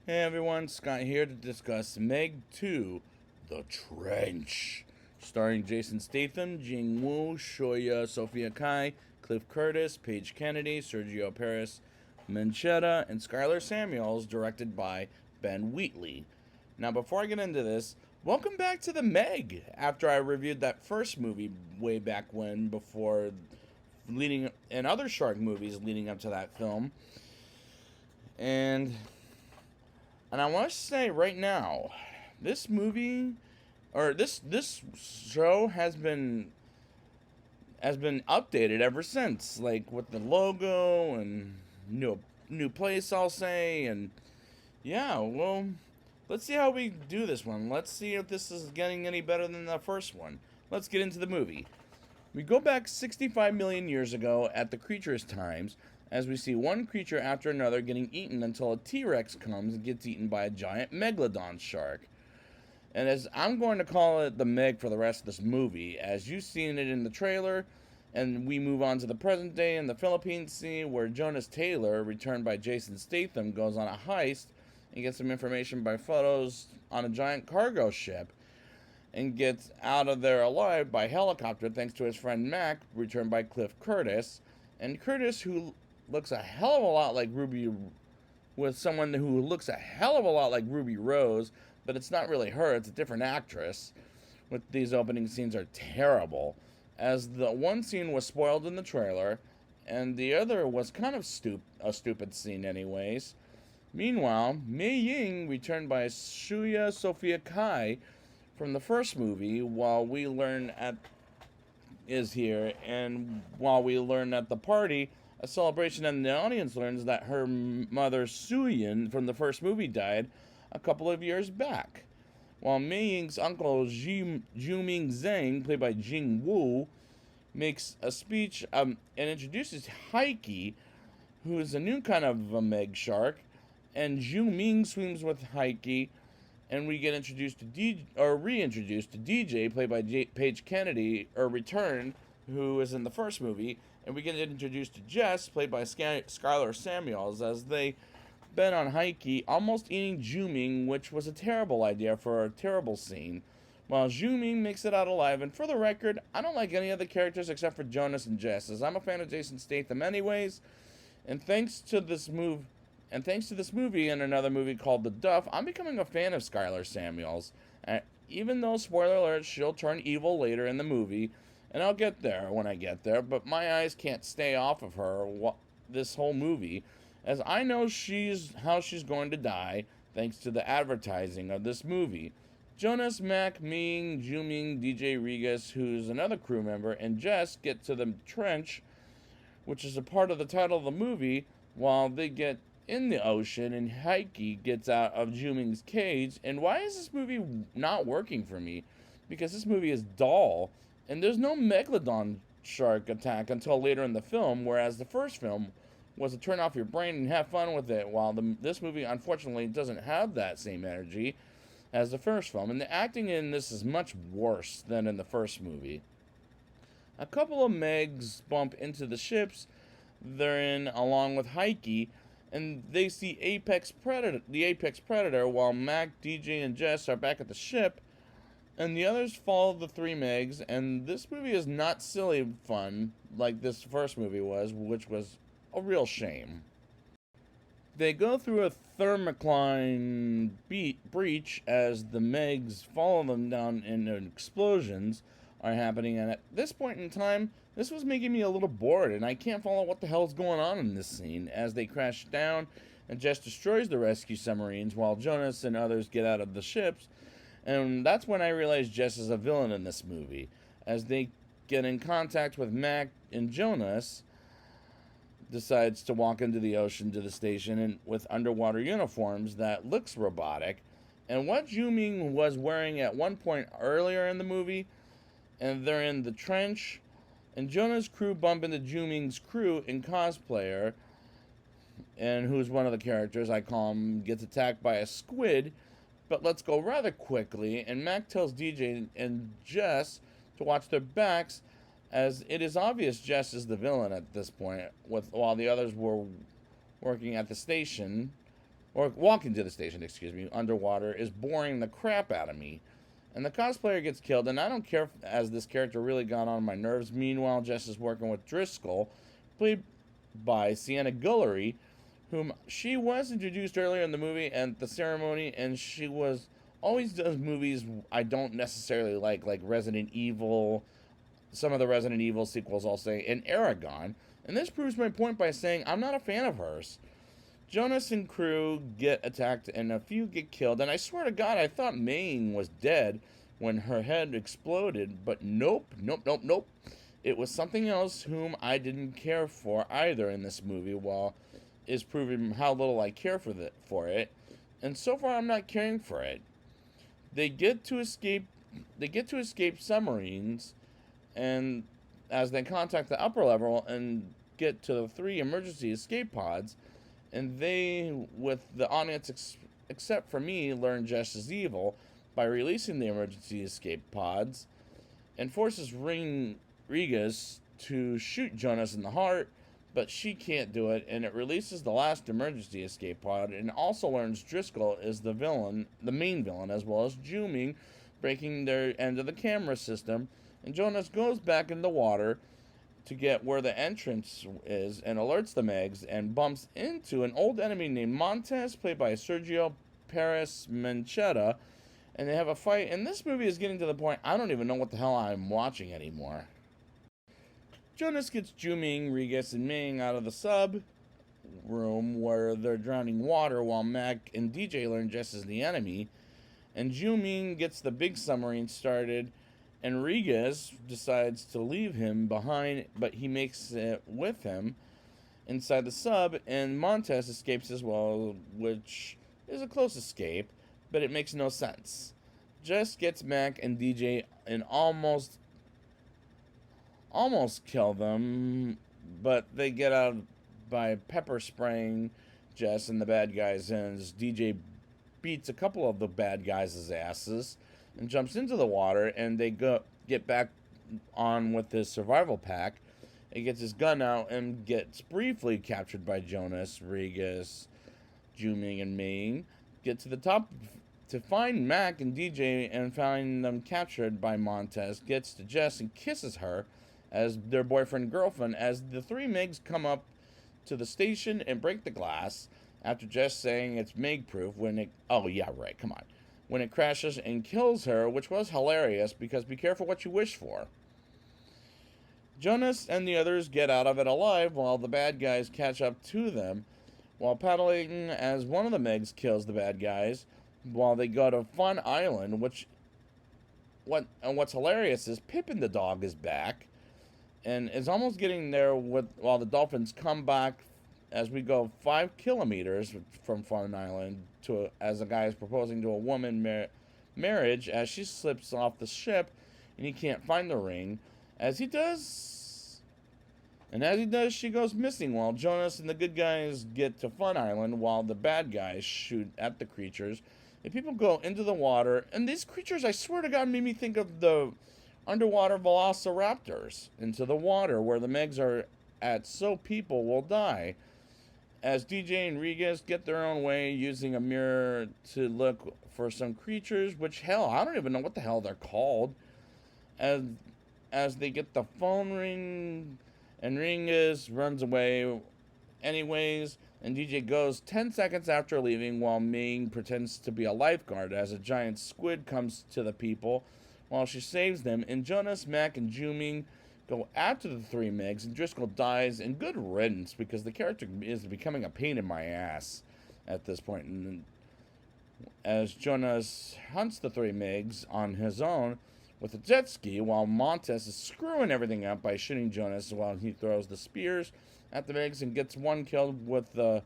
Hey everyone, Scott here to discuss Meg 2, The Trench, starring Jason Statham, Jing Woo, Shoya Sophia Kai, Cliff Curtis, Paige Kennedy, Sergio Perez Menchetta, and Skylar Samuels, directed by Ben Wheatley. Now, before I get into this, welcome back to the Meg. After I reviewed that first movie way back when, before leading and other shark movies leading up to that film, and I want to say right now, this movie or this show has been updated ever since, like with the logo and new place, I'll say, and yeah, well, let's see how we do this one. Let's see if this is getting any better than the first one. Let's get into the movie. We go back 65 million years ago at the creature's times, as we see one creature after another getting eaten until a T-Rex comes and gets eaten by a giant megalodon shark. And as I'm going to call it the Meg for the rest of this movie, as you've seen it in the trailer, and we move on to the present day in the Philippines scene where Jonas Taylor, returned by Jason Statham, goes on a heist and gets some information by photos on a giant cargo ship and gets out of there alive by helicopter thanks to his friend Mac, returned by Cliff Curtis. And Curtis, who looks a hell of a lot like Ruby, with someone who looks a hell of a lot like Ruby Rose, but it's not really her, it's a different actress. With these opening scenes are terrible, as the one scene was spoiled in the trailer, and the other was kind of a stupid scene anyways. Meanwhile, Mei Ying, returned by Shuya Sophia Kai, from the first movie, is here, and while we learn at the party a celebration, and the audience learns that her mother Suyin from the first movie died a couple of years back. While Mei Ying's uncle Juming Zhang, played by Jing Woo, makes a speech and introduces Heike, who is a new kind of a Meg shark, and Zhu Ming swims with Heike, and we get reintroduced to DJ, played by Paige Kennedy, or returned, who is in the first movie, and we get introduced to Jess, played by Skylar Samuels, as they been on Heike, almost eating Juming, which was a terrible idea for a terrible scene, while Juming makes it out alive. And for the record, I don't like any of the characters except for Jonas and Jess, as I'm a fan of Jason Statham anyways, and thanks to this movie and another movie called The Duff, I'm becoming a fan of Skylar Samuels. Even though, spoiler alert, she'll turn evil later in the movie, and I'll get there when I get there, but my eyes can't stay off of her this whole movie, as I know how she's going to die thanks to the advertising of this movie. Jonas, Mac, Ming, Juming, DJ Regas, who's another crew member, and Jess get to the trench, which is a part of the title of the movie, while they get in the ocean and Heike gets out of Juming's cage. And why is this movie not working for me? Because this movie is dull, and there's no megalodon shark attack until later in the film, whereas the first film was to turn off your brain and have fun with it, while this movie unfortunately doesn't have that same energy as the first film, and the acting in this is much worse than in the first movie. A couple of Megs bump into the ships they're in along with Heike, and they see the Apex Predator, while Mac, DJ, and Jess are back at the ship, and the others follow the three Megs. And this movie is not silly fun like this first movie was, which was a real shame. They go through a thermocline breach as the Megs follow them down, and explosions are happening. And at this point in time, this was making me a little bored, and I can't follow what the hell's going on in this scene, as they crash down and Jess destroys the rescue submarines while Jonas and others get out of the ships. And that's when I realized Jess is a villain in this movie, as they get in contact with Mac, and Jonas decides to walk into the ocean to the station and with underwater uniforms that looks robotic, and what Juming was wearing at one point earlier in the movie. And they're in the trench, and Jonas' crew bump into Juming's crew in cosplayer, and who's one of the characters, I call him, gets attacked by a squid. But let's go rather quickly, and Mac tells DJ and Jess to watch their backs, as it is obvious Jess is the villain at this point, while the others were working at the station or walking to the station, underwater, is boring the crap out of me. And the cosplayer gets killed, and I don't care as this character really got on my nerves. Meanwhile, Jess is working with Driscoll, played by Sienna Guillory, whom she was introduced earlier in the movie and the ceremony, and she always does movies I don't necessarily like Resident Evil, some of the Resident Evil sequels, I'll say, and Aragon. And this proves my point by saying I'm not a fan of hers. Jonas and crew get attacked and a few get killed, and I swear to God, I thought Mayne was dead when her head exploded, but nope. It was something else whom I didn't care for either in this movie, while is proving how little I care for it. And so far I'm not caring for it. They get to escape submarines, and as they contact the upper level and get to the 3 emergency escape pods, and they, with the audience except for me, learn Jess is evil by releasing the emergency escape pods, and forces Rigas to shoot Jonas in the heart, but she can't do it, and it releases the last emergency escape pod, and also learns Driscoll is the main villain, as well as G.B.M.H breaking their end of the camera system, and Jonas goes back in the water to get where the entrance is and alerts the Megs and bumps into an old enemy named Montez, played by Sergio Perez Mencheta, and they have a fight. And this movie is getting to the point I don't even know what the hell I'm watching anymore. Jonas gets G.B.M.H, Rigas, and Ming out of the sub room where they're drowning water, while Mac and DJ learn Jess is the enemy, and G.B.M.H gets the big submarine started, and Rigas decides to leave him behind, but he makes it with him inside the sub, and Montez escapes as well, which is a close escape, but it makes no sense. Jess gets Mac and DJ and almost kill them, but they get out by pepper spraying Jess and the bad guys, and DJ beats a couple of the bad guys' asses and jumps into the water, and they get back on with his survival pack. He gets his gun out and gets briefly captured by Jonas, Rigas, G.B.M.H, and Ming. Get to the top to find Mac and DJ and find them captured by Montez. Gets to Jess and kisses her as their boyfriend-girlfriend as the 3 Megs come up to the station and break the glass after Jess saying it's Meg-proof when it crashes and kills her, which was hilarious because be careful what you wish for. Jonas and the others get out of it alive while the bad guys catch up to them, while paddling as one of the Megs kills the bad guys while they go to Fun Island, what's hilarious is Pippin the dog is back and is almost getting there while the dolphins come back as we go 5 kilometers from Fun Island as a guy is proposing to a woman marriage as she slips off the ship and he can't find the ring. As he does, she goes missing while Jonas and the good guys get to Fun Island while the bad guys shoot at the creatures. And people go into the water, and these creatures, I swear to God, made me think of the underwater velociraptors into the water where the Megs are at, so people will die. As DJ and Rigas get their own way using a mirror to look for some creatures, which, hell, I don't even know what the hell they're called. As they get the phone ring, and Rigas runs away anyways, and DJ goes 10 seconds after leaving while Ming pretends to be a lifeguard as a giant squid comes to the people while she saves them, and Jonas, Mac, and G.B.M.H go after the 3 Megs, and Driscoll dies, and good riddance, because the character is becoming a pain in my ass at this point. And as Jonas hunts the 3 Megs on his own with a jet ski, while Montez is screwing everything up by shooting Jonas while he throws the spears at the Megs and gets one killed with a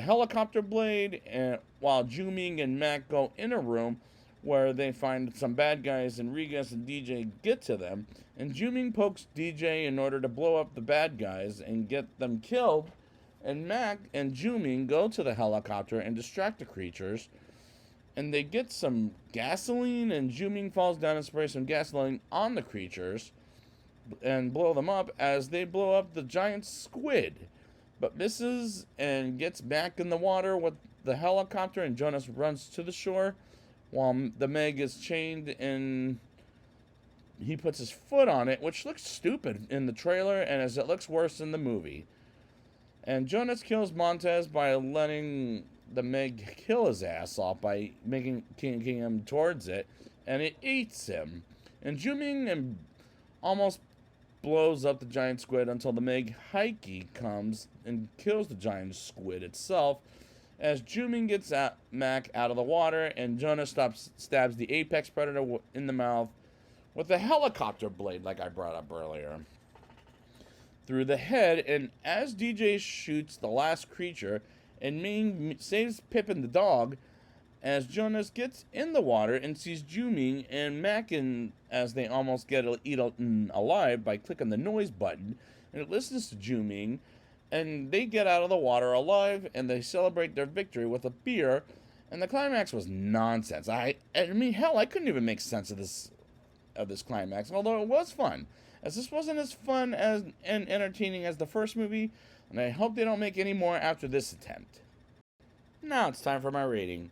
helicopter blade, and while G.B.M.H and Mac go in a room where they find some bad guys, and Rigas and DJ get to them, and G.B.M.H pokes DJ in order to blow up the bad guys and get them killed, and Mac and G.B.M.H go to the helicopter and distract the creatures, and they get some gasoline, and G.B.M.H falls down and sprays some gasoline on the creatures and blow them up as they blow up the giant squid. but misses and gets back in the water with the helicopter, and Jonas runs to the shore while the Meg is chained, and he puts his foot on it, which looks stupid in the trailer and as it looks worse in the movie. And Jonas kills Montez by letting the Meg kill his ass off by kicking him towards it, and it eats him. And Ju-Ming almost blows up the giant squid until the Meg Heike comes and kills the giant squid itself. As Ju-Ming gets Mac out of the water, and Jonas stabs the apex predator in the mouth with a helicopter blade, like I brought up earlier, through the head. And as DJ shoots the last creature, and Ming saves Pippin the dog, as Jonas gets in the water and sees Ju-Ming and Mackin as they almost get eaten alive by clicking the noise button, and it listens to Ju-Ming, and they get out of the water alive, and they celebrate their victory with a beer, and the climax was nonsense. I mean, hell, I couldn't even make sense of this climax, although it was fun, as this wasn't as fun and entertaining as the first movie, and I hope they don't make any more after this attempt. Now it's time for my rating.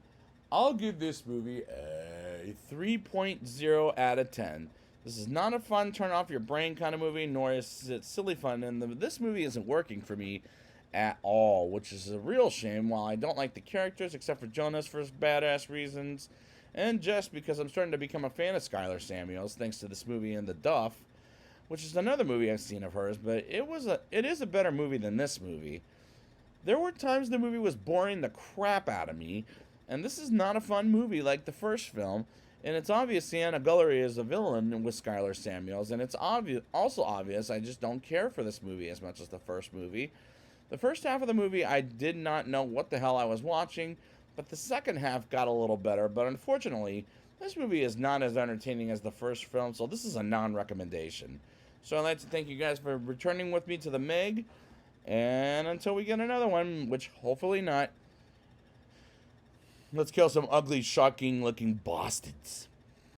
I'll give this movie a 3.0 out of 10. This is not a fun, turn off your brain kind of movie, nor is it silly fun, and this movie isn't working for me at all, which is a real shame. While I don't like the characters, except for Jonas for his badass reasons, and just because I'm starting to become a fan of Skylar Samuels, thanks to this movie and The Duff, which is another movie I've seen of hers, but it is a better movie than this movie. There were times the movie was boring the crap out of me, and this is not a fun movie like the first film. And it's obvious Sienna Gullery is a villain with Skylar Samuels, and it's also obvious I just don't care for this movie as much as the first movie. The first half of the movie, I did not know what the hell I was watching, but the second half got a little better. But unfortunately, this movie is not as entertaining as the first film, so this is a non-recommendation. So I'd like to thank you guys for returning with me to the Meg, and until we get another one, which hopefully not, let's kill some ugly, shocking-looking bastards.